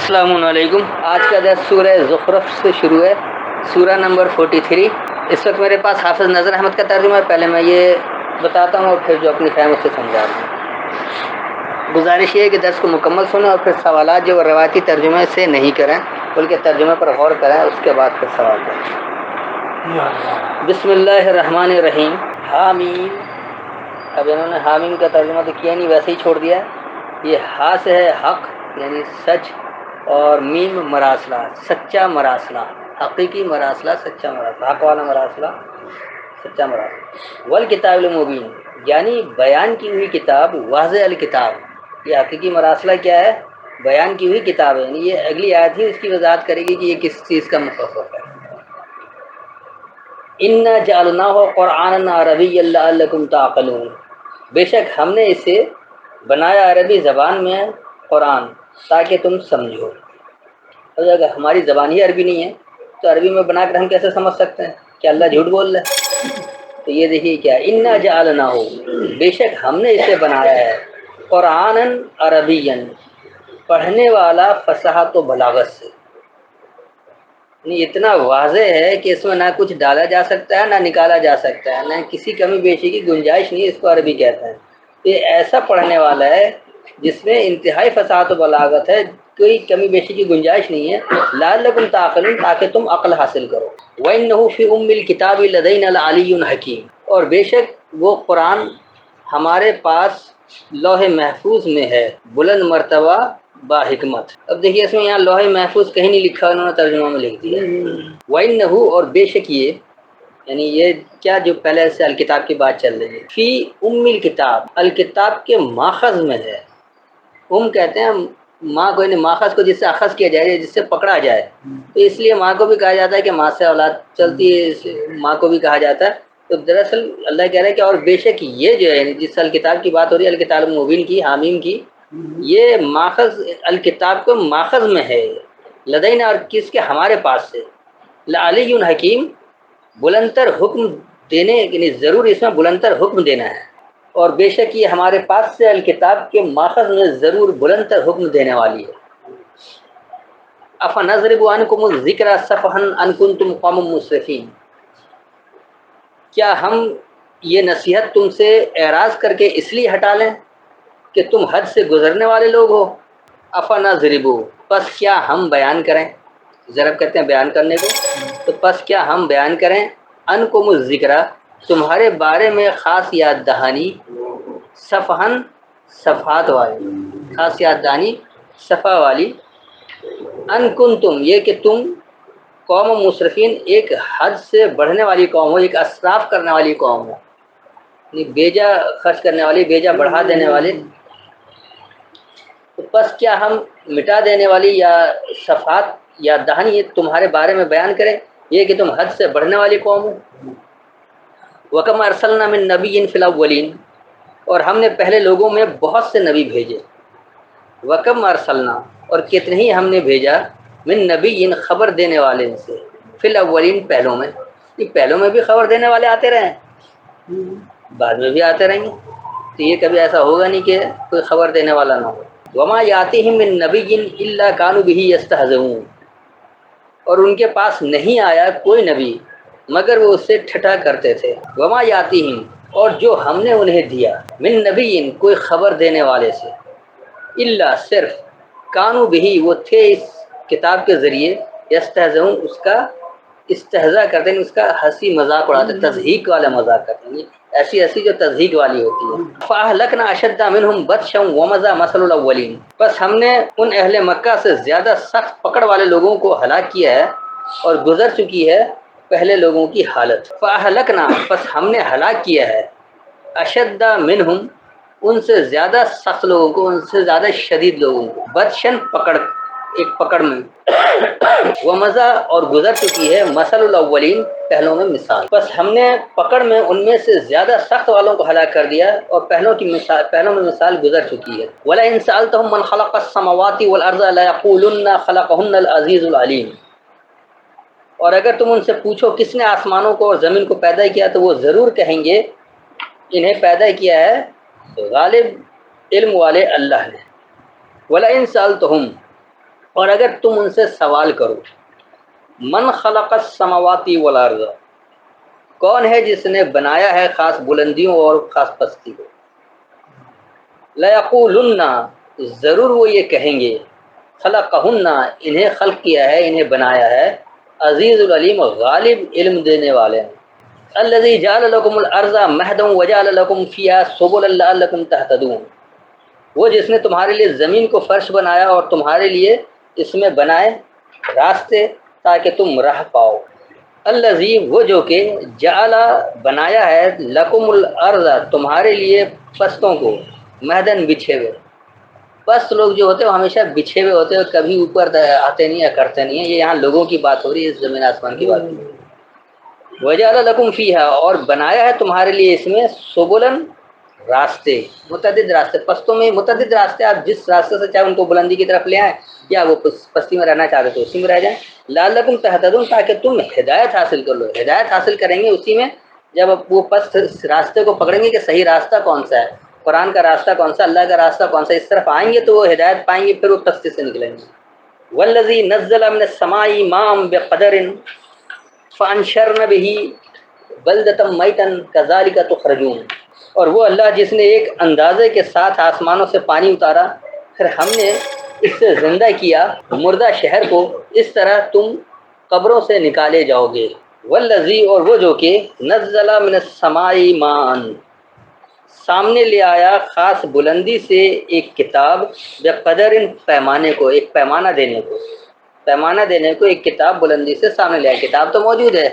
السلام علیکم۔ آج کا درس سورہ زخرف سے شروع ہے، سورہ نمبر 43۔ اس وقت میرے پاس حافظ نظر احمد کا ترجمہ ہے، پہلے میں یہ بتاتا ہوں اور پھر جو اپنی فہم سے سمجھا رہا ہوں۔ گزارش یہ ہے کہ درس کو مکمل سنیں اور پھر سوالات جو روایتی ترجمے سے نہیں کریں بلکہ ترجمے پر غور کریں، اس کے بعد پھر سوال کریں۔ بسم اللہ الرحمن الرحیم۔ حامیم، اب انہوں نے حامیم کا ترجمہ تو کیا نہیں، ویسے ہی چھوڑ دیا ہے۔ یہ ہا سے ہے حق یعنی سچ، اور میم مراسلہ سچا مراسلہ، حقیقی مراسلہ سچا مراسلہ، حق والا مراسلہ سچا مراسلہ۔ والکتاب المبین یعنی بیان کی ہوئی کتاب، واضح الکتاب۔ یہ حقیقی مراسلہ کیا ہے؟ بیان کی ہوئی کتاب ہے، یعنی یہ اگلی آیت ہی اس کی وضاحت کرے گی کہ یہ کس چیز کا مخفف ہے۔ انا جعلناہ قرآنا عربیا لعلکم تعقلون، بے شک ہم نے اسے بنایا عربی زبان میں قرآن تاکہ تم سمجھو۔ اور اگر ہماری زبان ہی عربی نہیں ہے تو عربی میں بنا کر ہم کیسے سمجھ سکتے ہیں کہ اللہ جھوٹ بول رہا ہے؟ تو یہ دیکھیے کیا، انا جعلناہ بے شک ہم نے اسے بنایا ہے قرآنا عربیا، پڑھنے والا فصاحت و بلاغت سے، یعنی اتنا واضح ہے کہ اس میں نہ کچھ ڈالا جا سکتا ہے نہ نکالا جا سکتا ہے، نہ کسی کمی بیشی کی گنجائش نہیں، اس کو عربی کہتے ہیں۔ یہ ایسا پڑھنے والا ہے جس میں انتہائی فصاحت و بلاغت ہے، کوئی کمی بیشی کی گنجائش نہیں ہے۔ لعلکم تعقلون تاکہ تم عقل حاصل کرو۔ وَإِنَّهُ فِي أُمِّ الْكِتَابِ لَدَيْنَا لَعَلِيٌّ حَكِيمٌ، اور بے شک وہ قرآن ہمارے پاس لوح محفوظ میں ہے، بلند مرتبہ با حکمت۔ اب دیکھیے اس میں یہاں لوح محفوظ کہیں نہیں لکھا، انہوں نے ترجمہ میں لکھ دیا وَإِنَّهُ، اور بے شک یہ، یعنی یہ کیا جو پہلے سے الکتاب کی بات چل رہی ہے، فی ام الکتاب، الکتاب کے ماخذ میں ہے۔ کہتے ہیں ماں کو، یعنی ماخذ کو جس سے اخذ کیا جائے، جس سے پکڑا جائے، تو اس لیے ماں کو بھی کہا جاتا ہے کہ ماں سے اولاد چلتی ہے، ماں کو بھی کہا جاتا ہے۔ تو دراصل اللہ کہہ رہا ہے کہ اور بے شک یہ جو ہے، یعنی جس الکتاب کی بات ہو رہی ہے، الکتاب المبین کی، حامیم کی، یہ ماخذ الکتاب کو ماخذ میں ہے، لدینا، اور کس کے؟ ہمارے پاس سے، لعلی حکیم، بلندر حکم دینے، یعنی ضرور اس میں بلندر حکم دینا ہے، اور بے شک یہ ہمارے پاس سے الکتاب کے ماخذ میں ضرور بلندر حکم دینے والی ہے۔ افنضرب عنکم الذکر صفحا ان کنتم قوما مسرفین، کیا ہم یہ نصیحت تم سے اعراض کر کے اس لیے ہٹا لیں کہ تم حد سے گزرنے والے لوگ ہو؟ افنضرب، پس کیا ہم بیان کریں، ضرب کہتے ہیں بیان کرنے کو، تو پس کیا ہم بیان کریں انکم الذکر، تمہارے بارے میں خاص یاد دہانی، صفحن، صفحات والی، خاص یاد دہانی صفحہ والی، ان کنتم، یہ کہ تم قوم مسرفین، ایک حد سے بڑھنے والی قوم ہو، ایک اسراف کرنے والی قوم ہو، یعنی بیجا خرچ کرنے والی، بیجا بڑھا دینے والے۔ تو پس کیا ہم مٹا دینے والی یا صفحات یا دہانی تمہارے بارے میں بیان کریں، یہ کہ تم حد سے بڑھنے والی قوم ہو۔ وَكَمْ أَرْسَلْنَا مِن نَبِيٍّ فِي الْأَوَّلِينَ، اور ہم نے پہلے لوگوں میں بہت سے نبی بھیجے۔ وَكَمْ أَرْسَلْنَا، اور کتنے ہی ہم نے بھیجا، من نبی، خبر دینے والے میں سے، فی الاولین، پہلوں میں، یہ پہلوں میں بھی خبر دینے والے آتے رہے ہیں، بعد میں بھی آتے رہیں گے، تو یہ کبھی ایسا ہوگا نہیں کہ کوئی خبر دینے والا نہ ہو۔ وما یاتیہم من نبی الا کانوا بہ یستہزئون، اور ان کے پاس نہیں آیا کوئی نبی مگر وہ اس سے ٹھٹھا کرتے تھے۔ وما یاتیہم، اور جو ہم نے انہیں دیا، من نبی، کوئی خبر دینے والے سے، الا، صرف، کانوا بہ، وہ تھے اس کتاب کے ذریعے، یستہزئون، اس کا استہزاء کرتے ہیں، اس کا ہنسی مذاق اڑاتے، تضحیک والا مذاق کرتے ہیں، ایسی ایسی جو تضحیک والی ہوتی ہے۔ فَأَهْلَكْنَا أَشَدَّ مِنْهُمْ بَطْشًا وَمَضَىٰ مَثَلُ الْأَوَّلِينَ، بس ہم نے ان اہل مکہ سے زیادہ سخت پکڑ والے لوگوں کو ہلاک کیا ہے اور گزر چکی ہے پہلے لوگوں کی حالت۔ فَأَهْلَكْنَا، بس ہم نے ہلاک کیا ہے، أَشَدَّ مِنْهُمْ، ان سے زیادہ سخت لوگوں کو، ان سے زیادہ شدید لوگوں کو، بطشن، پکڑ، ایک پکڑ میں، ومضیٰ، اور گزر چکی ہے، مثل الاولین، پہلوں میں مثال، بس ہم نے پکڑ میں ان میں سے زیادہ سخت والوں کو ہلاک کر دیا اور پہلوں میں مثال گزر چکی ہے۔ وَلَئِن سَأَلْتَهُم مَّنْ خَلَقَ السَّمَاوَاتِ وَالْأَرْضَ لَيَقُولُنَّ خَلَقَهُنَّ الْعَزِيزُ الْعَلِيمُ، اور اگر تم ان سے پوچھو کس نے آسمانوں کو اور زمین کو پیدا کیا تو وہ ضرور کہیں گے انہیں پیدا کیا ہے غالب علم والے اللہ نے۔ وَلَئِن سَأَلْتَهُم، اور اگر تم ان سے سوال کرو من خلق السماوات والارض، کون ہے جس نے بنایا ہے خاص بلندیوں اور خاص پستی کو، لَيَقُولُنَّ، ضرور وہ یہ کہیں گے، خلقہن، انہیں خلق کیا ہے، انہیں بنایا ہے، عزیز العلیم، غالب علم دینے والے ہیں، الذی جعل لکم الارض مہدا وجعل لکم فیہا سبلا لعلکم تہتدون، وہ جس نے تمہارے لیے زمین کو فرش بنایا اور تمہارے لیے اس میں بنائے راستے تاکہ تم راہ پاؤ، الذی، وہ جو کہ جعل، بنایا ہے، لکم الارض، تمہارے لیے پستوں کو، مہدن، بچھے ہوئے، پست لوگ جو ہوتے ہیں وہ ہمیشہ بچھے ہوئے ہوتے ہیں، کبھی اوپر آتے نہیں یا کرتے نہیں ہیں، یہ یہاں لوگوں کی بات ہو رہی ہے، اس زمین آسمان کی بات ہو رہی ہے، وجعل لکم فیہا، اور بنایا ہے تمہارے لیے اس میں، سبلن، راستے، متعدد راستے، پستوں میں متعدد راستے، آپ جس راستے سے چاہے ان کو بلندی کی طرف لے آئیں یا وہ پستی میں رہنا چاہتے تو اسی میں رہ جائیں، لعلکم تہتدون، تاکہ تم ہدایت حاصل کر لو، ہدایت حاصل کریں گے اسی میں جب وہ پست راستے کو پکڑیں گے کہ صحیح راستہ کون سا ہے، قرآن کا راستہ کون سا، اللہ کا راستہ کون سا، اس طرف آئیں گے تو وہ ہدایت پائیں گے، پھر وہ پستی سے نکلیں گے، والذی نزل من السماء ماء بقدر فانشرن به بلدۃ میتا کذالک تخرجون، اور وہ اللہ جس نے ایک اندازے کے ساتھ آسمانوں سے پانی اتارا، پھر ہم نے اس سے زندہ کیا مردہ شہر کو، اس طرح تم قبروں سے نکالے جاؤ گے، والذی، اور وہ جو کہ نزل من السماء ماء، سامنے لے آیا خاص بلندی سے ایک کتاب، بقدر، پیمانے کو، ایک پیمانہ دینے کو، پیمانہ دینے کو ایک کتاب بلندی سے سامنے لے آیا، کتاب تو موجود ہے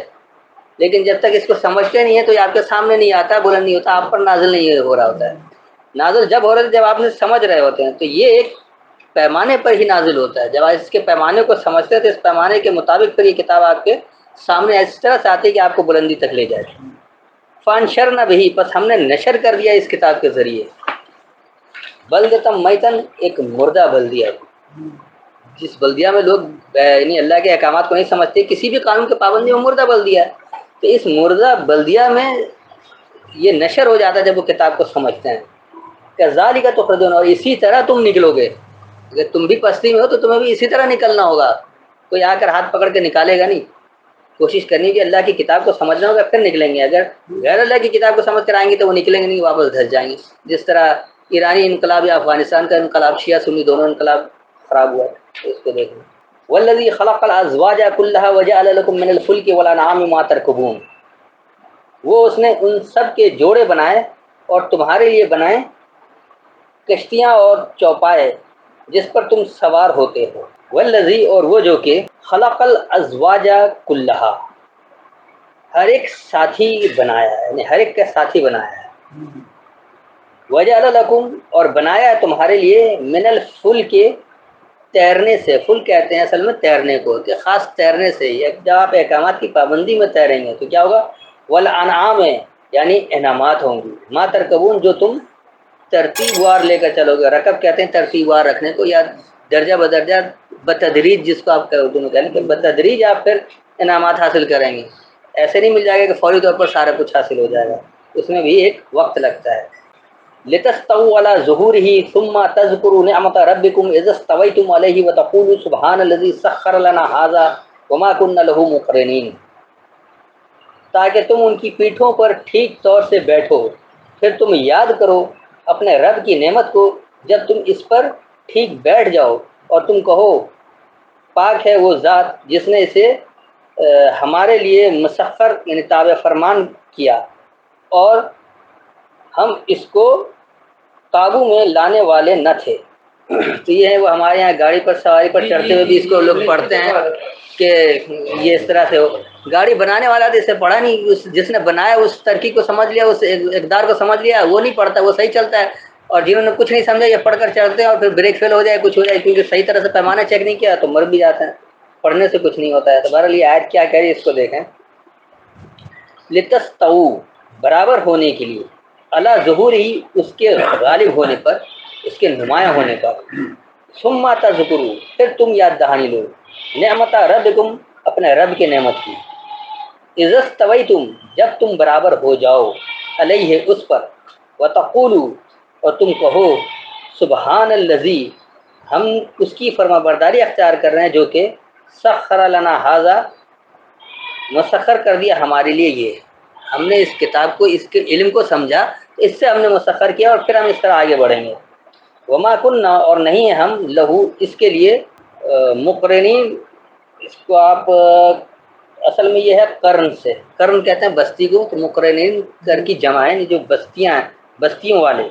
لیکن جب تک اس کو سمجھتے نہیں ہیں تو یہ آپ کے سامنے نہیں آتا، بلند نہیں ہوتا، آپ پر نازل نہیں ہو رہا ہوتا ہے، نازل جب ہو رہا ہے جب آپ نے سمجھ رہے ہوتے ہیں، تو یہ ایک پیمانے پر ہی نازل ہوتا ہے، جب آپ اس کے پیمانے کو سمجھتے ہیں تو اس پیمانے کے مطابق پھر یہ کتاب آپ کے سامنے اس طرح سے آتی ہے کہ آپ کو بلندی تک لے جائے، فانشرنا بہ، پس ہم نے نشر کر دیا اس کتاب کے ذریعے، بلدۃ میتن، ایک مردہ بلدیہ، جس بلدیہ میں لوگ یعنی اللہ کے احکامات کو نہیں سمجھتے، کسی بھی قانون کے پابندی میں مردہ بلدیہ ہے، تو اس مردہ بلدیہ میں یہ نشر ہو جاتا ہے جب وہ کتاب کو سمجھتے ہیں، کذالک تخرجون، اور اسی طرح تم نکلو گے، اگر تم بھی پستی میں ہو تو تمہیں بھی اسی طرح نکلنا ہوگا، کوئی آ کر ہاتھ پکڑ کے نکالے گا نہیں، کوشش کرنی کہ اللہ کی کتاب کو سمجھنا ہوگا پھر نکلیں گے، اگر غیر اللہ کی کتاب کو سمجھ کر آئیں گے تو وہ نکلیں گے نہیں، واپس دھس جائیں گے، جس طرح ایرانی انقلاب یا افغانستان کا انقلاب، شیعہ سنی دونوں انقلاب خراب ہوا ہے، اس کو دیکھیں، والذی خلق الازواج کلها وجعل لكم من الفلك والانعام ما تركبون، وہ اس نے ان سب کے جوڑے بنائے اور تمہارے لیے بنائے کشتیاں اور چوپائے جس پر تم سوار ہوتے ہو، والذی، اور وہ جو کہ خلق الازواج کلھا، ہر ایک ساتھی بنایا ہے، یعنی ہر ایک کا ساتھی بنایا ہے، وجعل لکم، اور بنایا ہے تمہارے لیے، من الفلک، تیرنے سے، فل کہتے ہیں اصل میں تیرنے کو، کہ خاص تیرنے سے، جب آپ احکامات کی پابندی میں تیریں گے تو کیا ہوگا، والانعام، یعنی انعامات ہوں گی، ما ترکبون، جو تم ترتیب وار لے کر چلو گے، رکب کہتے ہیں ترتیب وار رکھنے کو، یا درجہ بدرجہ، بتدریج، جس کو آپ اردو میں کہیں گے کہ بتدریج آپ پھر انعامات حاصل کریں گے، ایسے نہیں مل جائے گا کہ فوری طور پر سارا کچھ حاصل ہو جائے گا، اس میں بھی ایک وقت لگتا ہے، لتستووا على ظهوره ثم تذكروا نعمة ربكم إذا استويتم عليه وتقولوا سبحان الذي سخر لنا هذا وما كنا له مقرنين، تاکہ تم ان کی پیٹھوں پر ٹھیک طور سے بیٹھو، پھر تم یاد کرو اپنے رب کی نعمت کو جب تم اس پر ٹھیک بیٹھ جاؤ، اور تم کہو پاک ہے وہ ذات جس نے اسے ہمارے لیے مسخر، یعنی تابع فرمان کیا، اور ہم اس کو قابو میں لانے والے نہ تھے، تو یہ ہے وہ ہمارے یہاں گاڑی پر سواری پر چڑھتے ہوئے بھی اس کو لوگ پڑھتے ہیں کہ یہ اس طرح سے ہو، گاڑی بنانے والا تو اسے پڑھا نہیں، جس نے بنایا اس ترکیب کو سمجھ لیا، اس اقدار کو سمجھ لیا، وہ نہیں پڑھتا، وہ صحیح چلتا ہے، اور جنہوں نے کچھ نہیں سمجھا یہ پڑھ کر چلتے ہیں اور پھر بریک فیل ہو جائے، کچھ ہو جائے، کیونکہ صحیح طرح سے پیمانہ چیک نہیں کیا تو مر بھی جاتے ہیں، پڑھنے سے کچھ نہیں ہوتا ہے، تو بہرحال یہ آیت کیا کہہ رہی ہے اس کو دیکھیں، لتستووا، برابر ہونے کے لیے، اللہ ظہور ہی، اس کے غالب ہونے پر، اس کے نمایاں ہونے پر، ثم تذکروا، پھر تم یاد دہانی لو، نعمت ربکم، اپنے رب کی نعمت کی، اذا استویتم، جب تم برابر ہو جاؤ، علیہ، اس پر، وتقولوا، اور تم کہو سبحان الذی، ہم اس کی فرما برداری اختیار کر رہے ہیں جو کہ سخر لنا ھذا، مسخر کر دیا ہمارے لیے یہ، ہم نے اس کتاب کو، اس کے علم کو سمجھا، اس سے ہم نے مسخر کیا اور پھر ہم اس طرح آگے بڑھیں گے۔ وما کننا، اور نہیں ہے ہم لہو اس کے لیے مقرنین، اس کو آپ اصل میں یہ ہے قرن سے، قرن کہتے ہیں بستی کو، تو مقرنین کر کی جمع ہے، جو بستیاں ہیں، بستیوں والے،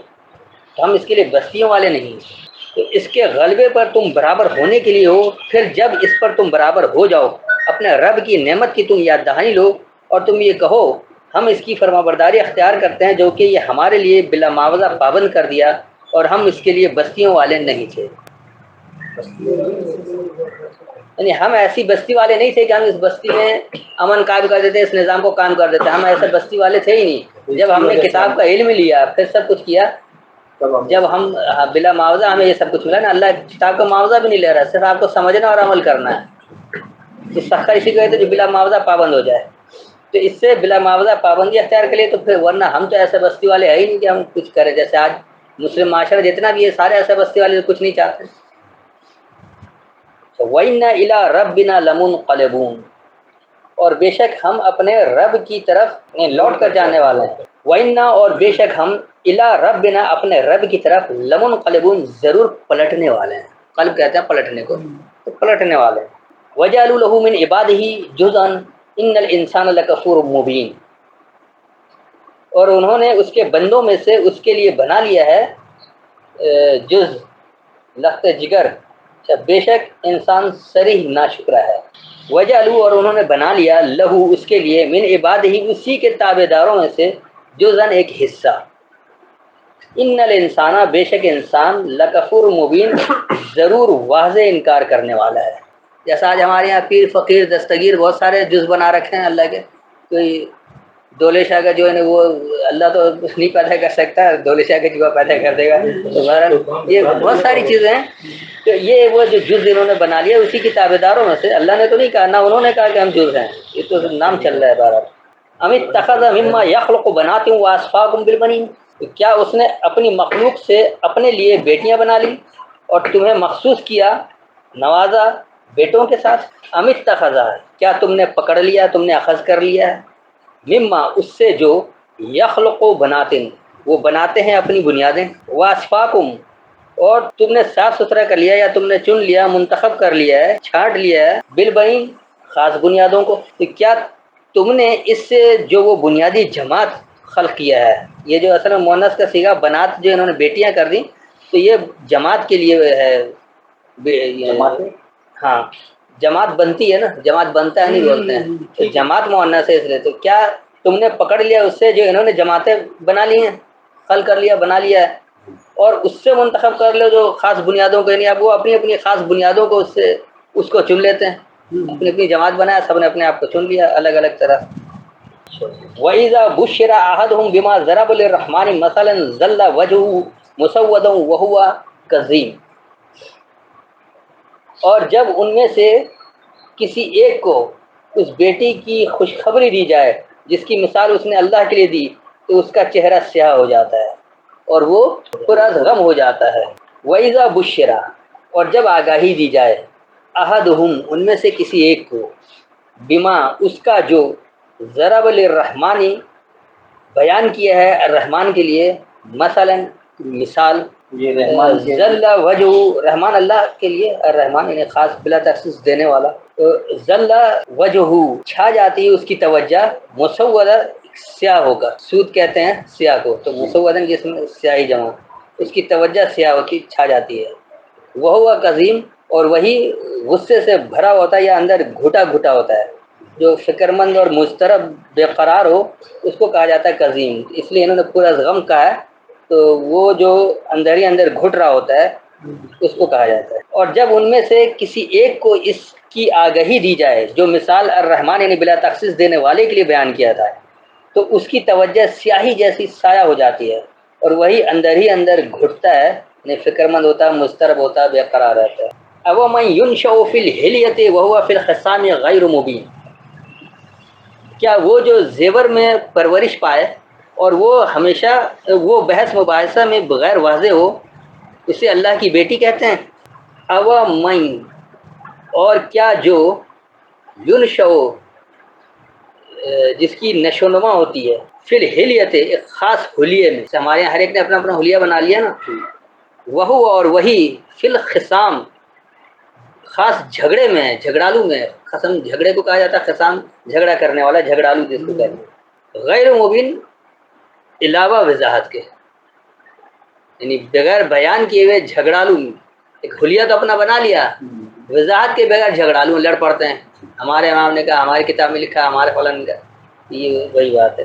تو ہم اس کے لیے بستیوں والے نہیں ہیں۔ تو اس کے غلبے پر تم برابر ہونے کے لیے ہو، پھر جب اس پر تم برابر ہو جاؤ، اپنے رب کی نعمت کی تم یاد دہانی لو اور تم یہ کہو ہم اس کی فرما برداری اختیار کرتے ہیں جو کہ یہ ہمارے لیے بلا معاوضہ پابند کر دیا اور ہم اس کے لیے بستیوں والے نہیں تھے۔ یعنی ہم ایسی بستی والے نہیں تھے کہ ہم اس بستی میں امن قائم کر دیتے، اس نظام کو قائم کر دیتے، ہم ایسے بستی والے تھے ہی نہیں۔ جب ہم نے کتاب کا علم لیا، پھر سب کچھ کیا، جب ہم بلا معاوضہ ہمیں یہ سب کچھ ملا نا، اللہ کتاب کا معاوضہ بھی نہیں لے رہا، صرف آپ کو سمجھنا اور عمل کرنا ہے۔ سخر اسی کہتے جو بلا معاوضہ پابند ہو جائے، تو اس سے بلا معاوضہ پابندی اختیار کے لیے، تو پھر ورنہ ہم تو ایسے بستی والے ہے ہی نہیں کہ ہم کچھ کریں، جیسے آج مسلم معاشرہ جتنا بھی ہے سارے ایسے بستی والے کچھ نہیں چاہتے۔ وَإِنَّا إِلَىٰ رَبِّنَا لَمُنقَلِبُونَ، اور بے شک ہم اپنے رب کی طرف لوٹ کر جانے والے ہیں۔ وَإِنَّا، اور بے شک ہم إِلَىٰ رَبِّنَا، اپنے رب کی طرف لَمُنقَلِبُونَ، ضرور پلٹنے والے ہیں۔ قلب کہتے ہیں پلٹنے کو، تو پلٹنے والے ہیں۔ وَجَعَلُوا لَهُ مِنْ عِبَادِهِ جُزْءًا إِنَّ الْإِنسَانَ لَكَفُورٌ مُبِينٌ، اور انہوں نے اس کے بندوں میں سے اس کے لیے بنا لیا ہے جز، لخت جگر، بے شک انسان صریح ناشکرہ ہے۔ وجعلوا، اور انہوں نے بنا لیا لہو اس کے لیے من عبادہ، اسی کے تابع داروں میں سے جزءاً ایک حصہ، ان الانسان، بے شک انسان لکفور مبین، ضرور واضح انکار کرنے والا ہے۔ جیسا آج ہمارے یہاں پیر فقیر دستگیر بہت سارے جز بنا رکھے ہیں اللہ کے، کوئی دولے شاہ کا جو ہے نا وہ اللہ تو نہیں پیدا کر سکتا، دولے شاہ کا جوا پیدا کر دے گا، تو بہرحال یہ بہت ساری چیزیں ہیں۔ تو یہ وہ جو جز انہوں نے بنا لیا اسی کی تابع داروں میں سے، اللہ نے تو نہیں کہا، نہ انہوں نے کہا کہ ہم جز ہیں، یہ تو نام چل رہا ہے بہرحال۔ ام اتخذ مما یخلق بنات واصفاکم بالبنین، کیا اس نے اپنی مخلوق سے اپنے لیے بیٹیاں بنا لی اور تمہیں مخصوص کیا، نوازا بیٹوں کے ساتھ۔ ام اتخذ، کیا تم نے پکڑ لیا، تم نے اخذ کر لیا ہے، مما اس سے جو یخلق بناتن وہ بناتے ہیں اپنی بنیادیں، واصفاکم اور تم نے صاف ستھرا کر لیا یا تم نے چن لیا، منتخب کر لیا ہے، چھانٹ لیا ہے، بالبنین خاص بنیادوں کو۔ تو کیا تم نے اس سے جو وہ بنیادی جماعت خلق کیا ہے، یہ جو اصل میں مؤنث کا صیغہ بنات جو انہوں نے بیٹیاں کر دی، تو یہ جماعت کے لیے ہے، ہاں جماعت بنتی ہے نا، جماعت بنتا ہے نہیں بولتے ہیں، تو جماعت مؤنث ہے اس لیے۔ تو کیا تم نے پکڑ لیا اس سے جو انہوں نے جماعتیں بنا لی ہیں، خلق کر لیا، بنا لیا ہے، اور اس سے منتخب کر لو جو خاص بنیادوں کو، یعنی اب وہ اپنی اپنی خاص بنیادوں کو اس سے اس کو چن لیتے ہیں، اپنی اپنی جماعت بنایا، سب نے اپنے آپ کو چن لیا الگ الگ طرح۔ وَإِذَا بُشِّرَ أَحَدُهُم بِمَا ضَرَبَ لِلرَّحْمَنِ مَثَلًا ظَلَّ وَجْهُهُ مُسَوَّدًا وَهُوَ كَظِيمٌ، اور جب ان میں سے کسی ایک کو اس بیٹی کی خوشخبری دی جائے جس کی مثال اس نے اللہ کے لیے دی، تو اس کا چہرہ سیاہ ہو جاتا ہے اور وہ پراز غم ہو جاتا ہے۔ وَإِذَا بُشِّرَ، اور جب آگاہی دی جائے، أَحَدُهُم ان میں سے کسی ایک کو، بما اس کا جو ضرب للرحمن بیان کیا ہے الرحمن کے لیے، مثلا مثال، ذل وجہ، رحمان اللہ کے لیے، الرحمن یعنی خاص بلا تخصیص دینے والا، تو ذل وجہ چھا جاتی ہے اس کی توجہ، مسودہ سیاہ ہوگا، سود کہتے ہیں سیاہ کو، تو مسودن جس میں سیاہی جمع، اس کی توجہ سیاہ ہوتی چھا جاتی ہے۔ وہ ہوا قزیم، اور وہی غصے سے بھرا ہوتا ہے یا اندر گھٹا گھٹا ہوتا ہے، جو فکر مند اور مضطرب بے قرار ہو اس کو کہا جاتا ہے قزیم، اس لیے انہوں نے پورا غم کہا ہے، تو وہ جو اندر ہی اندر گھٹ رہا ہوتا ہے اس کو کہا جاتا ہے۔ اور جب ان میں سے کسی ایک کو اس کی آگہی دی جائے جو مثال الرحمن یعنی بلا تخصیص دینے والے کے لیے بیان کیا تھا، تو اس کی توجہ سیاہی جیسی سایہ ہو جاتی ہے اور وہی اندر ہی اندر گھٹتا ہے، یعنی فکر مند ہوتا ہے، مضطرب ہوتا ہے، بے قرار رہتا ہے۔ او من ينشأ في الحلیۃ وهو في الخصام غیر مبین، کیا وہ جو زیور میں پرورش پائے اور وہ ہمیشہ وہ بحث مباحثہ میں بغیر واضح ہو، اسے اللہ کی بیٹی کہتے ہیں؟ اوا من، اور کیا جو ینشو، جس کی نشو نما ہوتی ہے، فی الحلیت، ایک خاص حلیے میں. ہمارے یہاں ہر ایک نے اپنا اپنا حلیہ بنا لیا نا. وہ اور وہی فی الخصام، خاص جھگڑے میں ہے، جھگڑالو میں ہے. خصم جھگڑے کو کہا جاتا ہے، خصام جھگڑا کرنے والا، جھگڑالو جس کو کہتے ہیں. غیر مبین، علاوہ وضاحت کے، یعنی بغیر بیان کیے ہوئے جھگڑالو. ایک حلیہ تو اپنا بنا لیا، وضاحت کے بغیر جھگڑالو لڑ پڑتے ہیں. ہمارے امام نے کہا، ہماری کتاب میں لکھا، ہمارے فلاں نے کہا. یہ وہی بات ہے.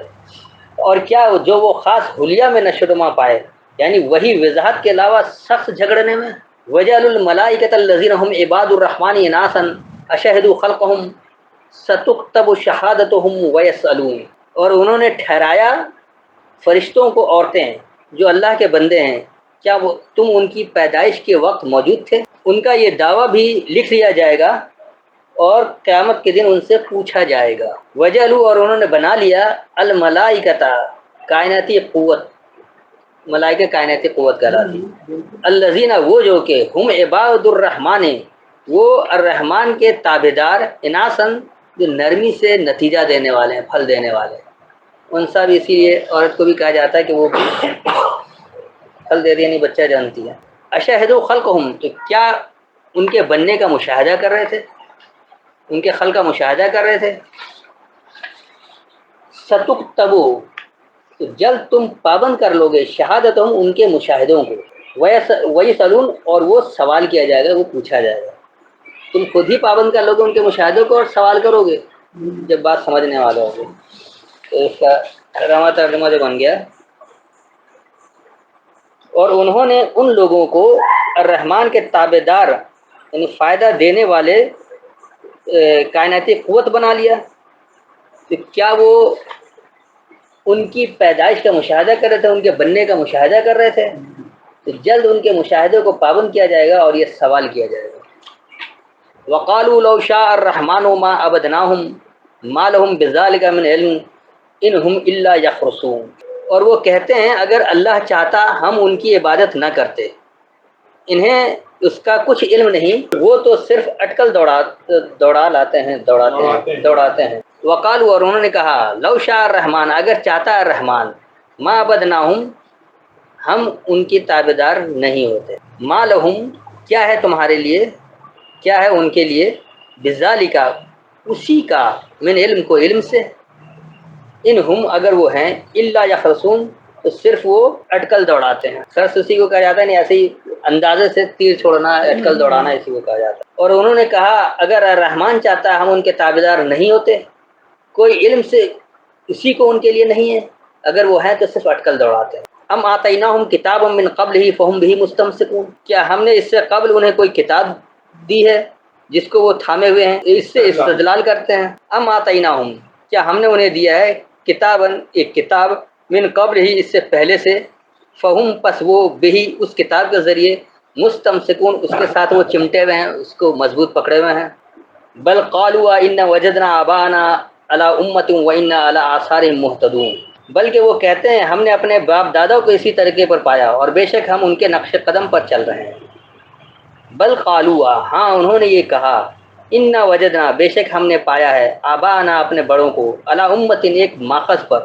اور کیا جو وہ خاص حلیہ میں نشو و نما پائے، یعنی وہی وضاحت کے علاوہ سخت جھگڑنے میں. وجعلوا الملائکۃ الذین هم عباد الرحمن اناثا اشہدوا خلقهم ستکتب شہادتهم ویسألون. اور انہوں نے ٹھہرایا فرشتوں کو عورتیں جو اللہ کے بندے ہیں، کیا وہ تم ان کی پیدائش کے وقت موجود تھے؟ ان کا یہ دعویٰ بھی لکھ لیا جائے گا اور قیامت کے دن ان سے پوچھا جائے گا. وجعلوا، اور انہوں نے بنا لیا الملائکۃ، کائناتی قوت، ملائکہ کائناتی قوت کہلاتی. الذین، وہ جو کہ ہم عباد الرحمن، وہ الرحمن کے تابعدار، اناسن، جو نرمی سے نتیجہ دینے والے ہیں، پھل دینے والے ہیں. انسا بھی اسی لیے عورت کو بھی کہا جاتا ہے کہ وہ پھل دے دیا، نہیں بچہ جانتی ہے. اشہدوا خلقہم، تو کیا ان کے بننے کا مشاہدہ کر رہے تھے، ان کے خلق کا مشاہدہ کر رہے تھے. ستکتبو، تو جلد تم پابند کر لو گے، شہادتہم، ان کے مشاہدوں کو. ویسألون، اور وہ سوال کیا جائے گا، وہ پوچھا جائے گا. تم خود ہی پابند کر لو گے ان کے مشاہدوں کو اور سوال کرو گے جب بات سمجھنے والے ہو گے. تو اس کا رواں ترجمہ جو بن گیا، اور انہوں نے ان لوگوں کو الرحمن کے تابع دار، یعنی فائدہ دینے والے کائناتی قوت بنا لیا. تو کیا وہ ان کی پیدائش کا مشاہدہ کر رہے تھے، ان کے بننے کا مشاہدہ کر رہے تھے؟ تو جلد ان کے مشاہدے کو پابند کیا جائے گا اور یہ سوال کیا جائے گا. وقالوا لو شاء الرحمن ما عبدناهم ما لهم بذلك من علم ان هم الا يخرصون. اور وہ کہتے ہیں اگر اللہ چاہتا ہم ان کی عبادت نہ کرتے، انہیں اس کا کچھ علم نہیں، وہ تو صرف اٹکل دوڑاتے ہیں. وقالوا، اور انہوں نے کہا، لو شاء الرحمن، اگر چاہتا ہے رحمان، ما عبدناهم، ہم ان کی تابعدار نہیں ہوتے. ما لهم، کیا ہے تمہارے لیے، کیا ہے ان کے لیے، بذالک، اسی کا، من علم، کو علم سے، ان ہم، اگر وہ ہیں، الا یخرصون، تو صرف وہ اٹکل دوڑاتے ہیں. خرص اسی کو کہا جاتا ہے، نہیں ایسے ہی اندازے سے تیر چھوڑنا، اٹکل دوڑانا اسی کو کہا جاتا ہے. اور انہوں نے کہا اگر الرحمن چاہتا ہے ہم ان کے تابعدار نہیں ہوتے، کوئی علم سے اسی کو ان کے لیے نہیں ہے، اگر وہ ہیں تو صرف اٹکل دوڑاتے ہیں. ام آتیناہم کتاب من قبلہ فہم بہ مستمسکون، کیا ہم نے اس سے قبل انہیں کوئی کتاب دی ہے جس کو وہ تھامے ہوئے ہیں، اس سے استدلال کرتے ہیں. ام آتیناہم، کیا ہم نے انہیں دیا ہے کتابن، ایک کتاب، من قبل ہی، اس سے پہلے سے، فہم، پس وہ بہی، اس کتاب کے ذریعے، مستمسکون، اس کے ساتھ وہ چمٹے ہوئے ہیں، اس کو مضبوط پکڑے ہوئے ہیں. بل قالوا ان وجدنا آباءنا علی امۃ وانا علی آثارہم مہتدون، بلکہ وہ کہتے ہیں ہم نے اپنے باپ دادا کو اسی طریقے پر پایا اور بے شک ہم ان کے نقش قدم پر چل رہے ہیں. بل قالوا، ہاں انہوں نے یہ کہا، انا وجدنا، بے شک ہم نے پایا ہے، آباءنا، اپنے بڑوں کو، علی امۃ، ایک ماخذ پر،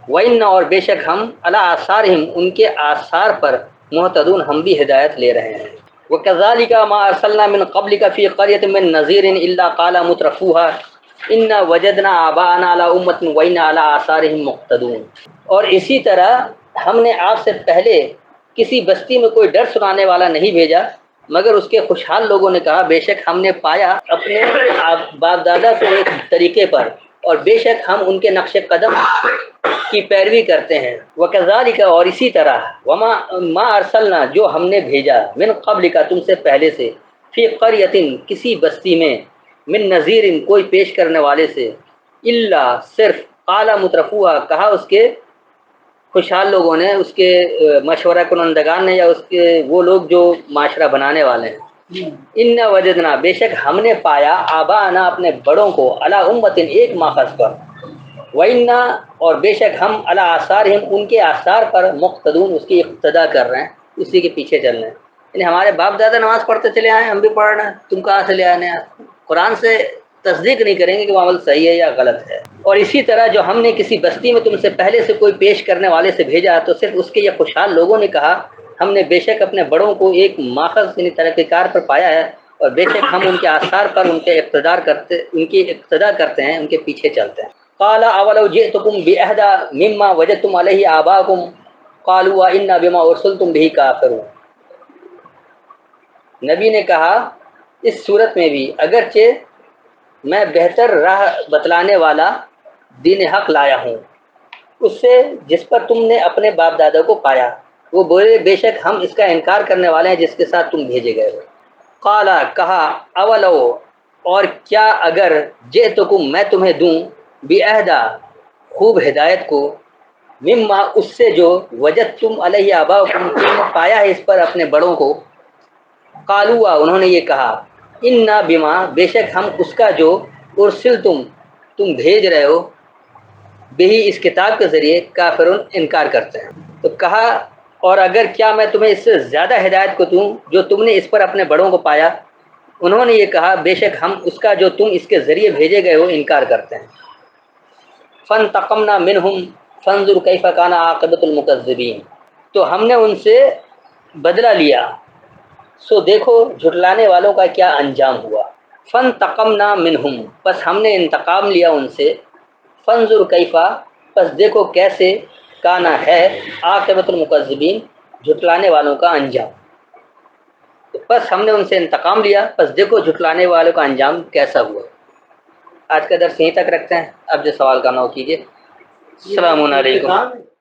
وانا، اور بے شک ہم، علی آثارہم، ان کے آثار پر، مہتدون، ہم بھی ہدایت لے رہے ہیں. وکذالک ما ارسلنا من قبلک فی قریۃ من نذیر الا قال مترفوها انا وجدنا آباءنا علی امۃ وانا علی آثارہم مقتدون. اور اسی طرح ہم نے آپ سے پہلے کسی بستی میں کوئی ڈر سنانے والا نہیں بھیجا مگر اس کے خوشحال لوگوں نے کہا بے شک ہم نے پایا اپنے باپ دادا کو ایک طریقے پر اور بے شک ہم ان کے نقش قدم کی پیروی کرتے ہیں. وکذالک، اور اسی طرح، ما ارسلنا، جو ہم نے بھیجا، من قبل کا، تم سے پہلے سے، فی قریۃ، کسی بستی میں، من نذیر، کوئی پیش کرنے والے سے، الا، صرف، قال مترفوها، کہا اس کے خوشحال لوگوں نے، اس کے مشورہ کنندگان نے، یا اس کے وہ لوگ جو معاشرہ بنانے والے ہیں، انا وجدنا، بے شک ہم نے پایا، آباءنا، اپنے بڑوں کو، علی امۃ، ایک ماخذ پر، وَإِنَّا، اور بے شک ہم، علی آثارہم، ان کے آثار پر، مقتدون، اس کی اقتدا کر رہے ہیں، اسی کے پیچھے چل رہے ہیں. یعنی ہمارے باپ دادا نماز پڑھتے چلے آئے، ہم بھی پڑھ رہے ہیں، تم کہاں سے لے آنے ہیں؟ قرآن سے تصدیق نہیں کریں گے کہ وہ عمل صحیح ہے یا غلط ہے۔ اور اسی طرح جو ہم نے کسی بستی میں تم سے پہلے سے کوئی پیش کرنے والے سے بھیجا تو صرف اس کے یہ خوشحال لوگوں نے کہا ہم نے بے شک اپنے بڑوں کو ایک ماخذ یعنی ترقی کار پر پایا ہے، اور بے شک ہم ان کے آثار پر ان کی اقتدا کرتے ہیں، ان کے پیچھے چلتے ہیں۔ قال اولو جئتکم باہدی مما وجدتم علیہ آباءکم قالوا انا بما ارسلتم به کافرون۔ نبی نے کہا اس صورت میں بھی اگرچہ میں بہتر راہ بتلانے والا دین حق لایا ہوں اس سے جس پر تم نے اپنے باپ دادا کو پایا، وہ بولے بے شک ہم اس کا انکار کرنے والے ہیں جس کے ساتھ تم بھیجے گئے ہو۔ قال کہا اولو اور کیا اگر جئتکم میں تمہیں دوں بعہدہ خوب ہدایت کو مما اس سے جو وجدتم علیہ آباءکم تم نے پایا ہے اس پر اپنے بڑوں کو، قالوا انہوں نے یہ کہا انا بما بے شک ہم اس کا جو ارسلتم تم بھیج رہے ہو بہی اس کتاب کے ذریعے کافرون انکار کرتے ہیں۔ تو کہا اور اگر کیا میں تمہیں اس سے زیادہ ہدایت کو دوں جو تم نے اس پر اپنے بڑوں کو پایا، انہوں نے یہ کہا بے شک ہم اس کا جو تم اس کے ذریعے بھیجے گئے ہو انکار کرتے ہیں۔ فانتقمنا منہم فانظر کیف کان عاقبۃ المکذبین، تو ہم نے ان سے بدلہ لیا سو دیکھو جھٹلانے والوں کا کیا انجام ہوا۔ فانتقمنا منہم پس ہم نے انتقام لیا ان سے، فانظر کیفا پس دیکھو کیسے کانا ہے عاقبۃ المکذبین جھٹلانے والوں کا انجام۔ پس ہم نے ان سے انتقام لیا پس دیکھو جھٹلانے والوں کا انجام کیسا ہوا۔ آج کا درس یہیں تک رکھتے ہیں، اب جو سوال کرنا ہو کیجیے۔ السلام علیکم۔